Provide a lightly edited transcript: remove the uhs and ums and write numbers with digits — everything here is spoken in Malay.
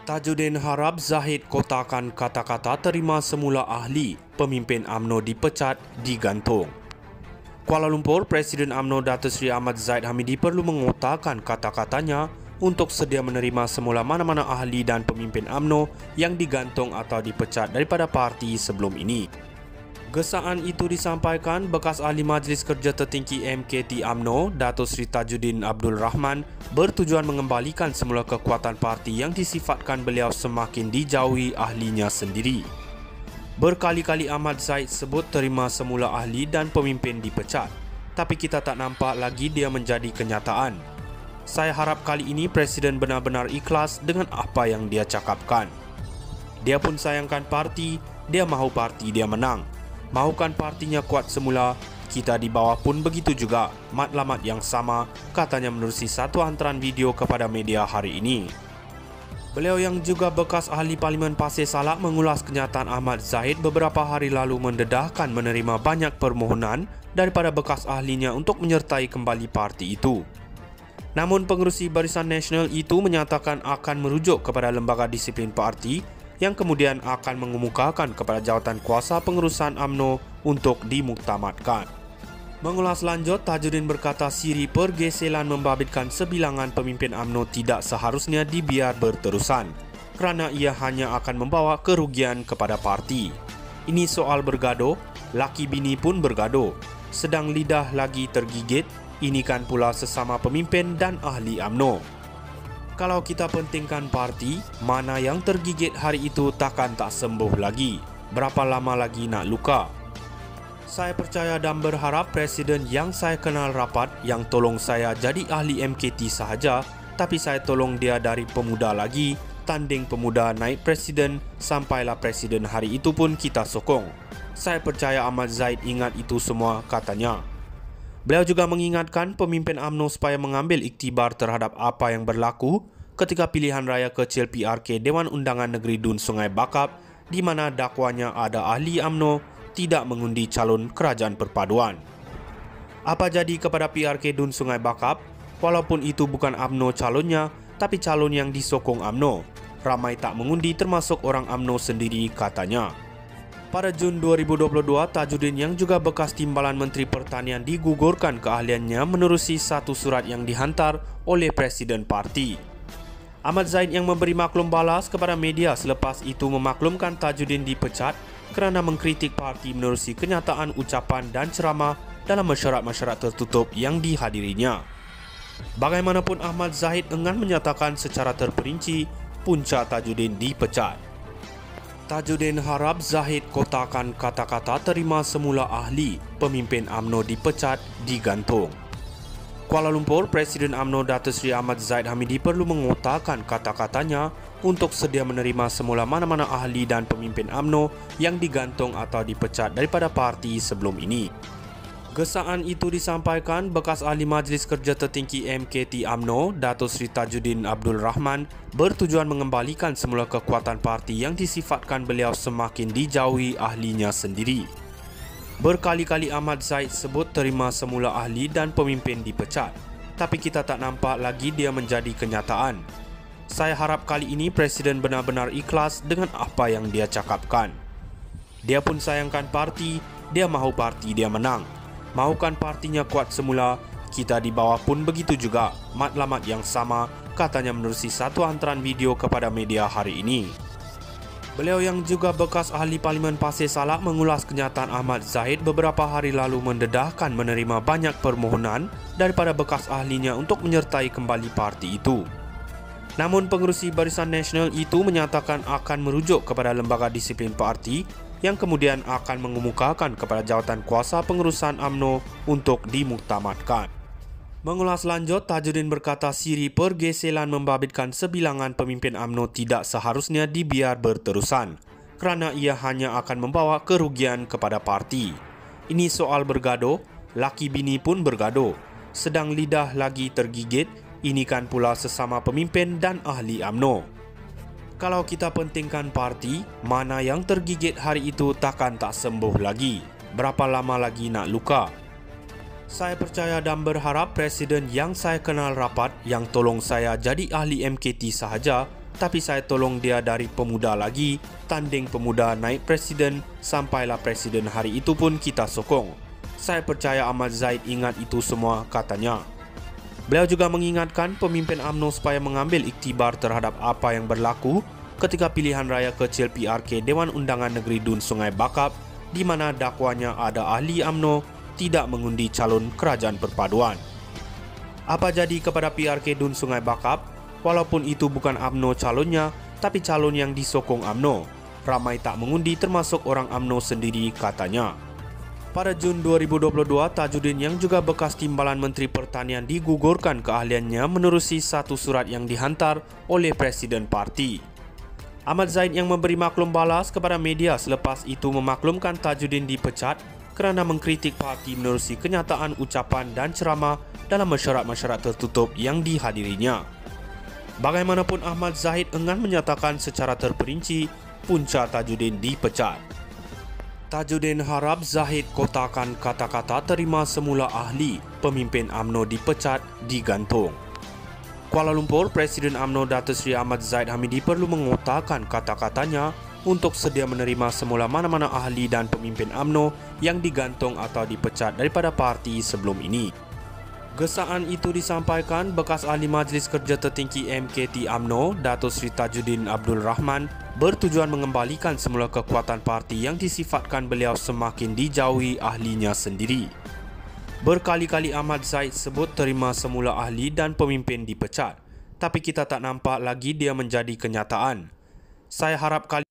Tajudin harap Zahid kotakan kata-kata terima semula ahli, pemimpin UMNO dipecat, digantung. Kuala Lumpur, Presiden UMNO Datuk Seri Ahmad Zahid Hamidi perlu mengotakkan kata-katanya untuk sedia menerima semula mana-mana ahli dan pemimpin UMNO yang digantung atau dipecat daripada parti sebelum ini. Gesaan itu disampaikan bekas ahli Majlis Kerja Tertinggi MKT UMNO, Datuk Seri Tajudin Abdul Rahman, bertujuan mengembalikan semula kekuatan parti yang disifatkan beliau semakin dijauhi ahlinya sendiri. Berkali-kali Ahmad Zahid sebut terima semula ahli dan pemimpin dipecat, tapi kita tak nampak lagi dia menjadi kenyataan. Saya harap kali ini Presiden benar-benar ikhlas dengan apa yang dia cakapkan. Dia pun sayangkan parti, dia mahu parti dia menang. Mahukan partinya kuat semula, kita di bawah pun begitu juga, matlamat yang sama, katanya menerusi satu hantaran video kepada media hari ini. Beliau yang juga bekas ahli Parlimen Pasir Salak mengulas kenyataan Ahmad Zahid beberapa hari lalu mendedahkan menerima banyak permohonan daripada bekas ahlinya untuk menyertai kembali parti itu. Namun pengerusi Barisan Nasional itu menyatakan akan merujuk kepada lembaga disiplin parti yang kemudian akan mengemukakan kepada jawatan kuasa pengurusan UMNO untuk dimuktamadkan. Mengulas lanjut, Tajudin berkata siri pergeseran membabitkan sebilangan pemimpin UMNO tidak seharusnya dibiar berterusan kerana ia hanya akan membawa kerugian kepada parti. Ini soal bergaduh, laki bini pun bergaduh. Sedang lidah lagi tergigit, ini kan pula sesama pemimpin dan ahli UMNO. Kalau kita pentingkan parti, mana yang tergigit hari itu takkan tak sembuh lagi. Berapa lama lagi nak luka? Saya percaya dan berharap Presiden yang saya kenal rapat yang tolong saya jadi ahli MKT sahaja, tapi saya tolong dia dari pemuda lagi, tanding pemuda naik Presiden, sampailah Presiden hari itu pun kita sokong. Saya percaya Ahmad Zahid ingat itu semua, katanya. Beliau juga mengingatkan pemimpin UMNO supaya mengambil iktibar terhadap apa yang berlaku ketika pilihan raya kecil PRK Dewan Undangan Negeri Dun Sungai Bakap di mana dakwanya ada ahli UMNO tidak mengundi calon kerajaan perpaduan. Apa jadi kepada PRK Dun Sungai Bakap? Walaupun itu bukan UMNO calonnya, tapi calon yang disokong UMNO. Ramai tak mengundi termasuk orang UMNO sendiri, katanya. Pada Jun 2022, Tajudin yang juga bekas timbalan Menteri Pertanian digugurkan keahliannya menerusi satu surat yang dihantar oleh Presiden Parti. Ahmad Zahid yang memberi maklum balas kepada media selepas itu memaklumkan Tajudin dipecat kerana mengkritik parti menerusi kenyataan ucapan dan ceramah dalam mesyuarat-mesyuarat tertutup yang dihadirinya. Bagaimanapun Ahmad Zahid enggan menyatakan secara terperinci punca Tajudin dipecat. Tajudin harap Zahid kotakan kata-kata terima semula ahli, pemimpin UMNO dipecat, digantung. Kuala Lumpur, Presiden UMNO Datuk Seri Ahmad Zahid Hamidi perlu mengotakkan kata-katanya untuk sedia menerima semula mana-mana ahli dan pemimpin UMNO yang digantung atau dipecat daripada parti sebelum ini. Gesaan itu disampaikan bekas ahli Majlis Kerja Tertinggi MKT UMNO, Datuk Seri Tajudin Abdul Rahman, bertujuan mengembalikan semula kekuatan parti yang disifatkan beliau semakin dijauhi ahlinya sendiri. Berkali-kali Ahmad Zahid sebut terima semula ahli dan pemimpin dipecat, tapi kita tak nampak lagi dia menjadi kenyataan. Saya harap kali ini Presiden benar-benar ikhlas dengan apa yang dia cakapkan. Dia pun sayangkan parti, dia mahu parti dia menang. Mahukan partinya kuat semula, kita di bawah pun begitu juga, matlamat yang sama, katanya menerusi satu hantaran video kepada media hari ini. Beliau yang juga bekas ahli Parlimen Pasir Salak mengulas kenyataan Ahmad Zahid beberapa hari lalu mendedahkan menerima banyak permohonan daripada bekas ahlinya untuk menyertai kembali parti itu. Namun pengerusi Barisan Nasional itu menyatakan akan merujuk kepada lembaga disiplin parti yang kemudian akan mengemukakan kepada jawatan kuasa pengurusan UMNO untuk dimuktamadkan. Mengulas lanjut, Tajudin berkata siri pergeseran membabitkan sebilangan pemimpin UMNO tidak seharusnya dibiar berterusan kerana ia hanya akan membawa kerugian kepada parti. Ini soal bergaduh, laki bini pun bergaduh. Sedang lidah lagi tergigit, ini kan pula sesama pemimpin dan ahli UMNO. Kalau kita pentingkan parti, mana yang tergigit hari itu takkan tak sembuh lagi. Berapa lama lagi nak luka? Saya percaya dan berharap Presiden yang saya kenal rapat yang tolong saya jadi ahli MKT sahaja, tapi saya tolong dia dari pemuda lagi, tanding pemuda naik presiden, sampailah presiden hari itu pun kita sokong. Saya percaya Ahmad Zahid ingat itu semua, katanya. Beliau juga mengingatkan pemimpin UMNO supaya mengambil iktibar terhadap apa yang berlaku ketika pilihan raya kecil PRK Dewan Undangan Negeri Dun Sungai Bakap, di mana dakwanya ada ahli UMNO tidak mengundi calon kerajaan perpaduan. Apa jadi kepada PRK Dun Sungai Bakap? Walaupun itu bukan UMNO calonnya, tapi calon yang disokong UMNO. Ramai tak mengundi termasuk orang UMNO sendiri, katanya. Pada Jun 2022, Tajudin yang juga bekas timbalan Menteri Pertanian digugurkan keahliannya menerusi satu surat yang dihantar oleh Presiden Parti. Ahmad Zahid yang memberi maklum balas kepada media selepas itu memaklumkan Tajudin dipecat kerana mengkritik parti menerusi kenyataan ucapan dan ceramah dalam mesyuarat-mesyuarat tertutup yang dihadirinya. Bagaimanapun Ahmad Zahid enggan menyatakan secara terperinci punca Tajudin dipecat. Tajudin harap Zahid kotakan kata-kata terima semula ahli pemimpin UMNO dipecat digantung. Kuala Lumpur, Presiden UMNO Datuk Seri Ahmad Zahid Hamidi perlu mengotakkan kata-katanya untuk sedia menerima semula mana-mana ahli dan pemimpin UMNO yang digantung atau dipecat daripada parti sebelum ini. Gesaan itu disampaikan bekas ahli Majlis Kerja Tertinggi MKT UMNO, Datuk Seri Tajudin Abdul Rahman, bertujuan mengembalikan semula kekuatan parti yang disifatkan beliau semakin dijauhi ahlinya sendiri. Berkali-kali Ahmad Zahid sebut terima semula ahli dan pemimpin dipecat, tapi kita tak nampak lagi dia menjadi kenyataan. Saya harap kali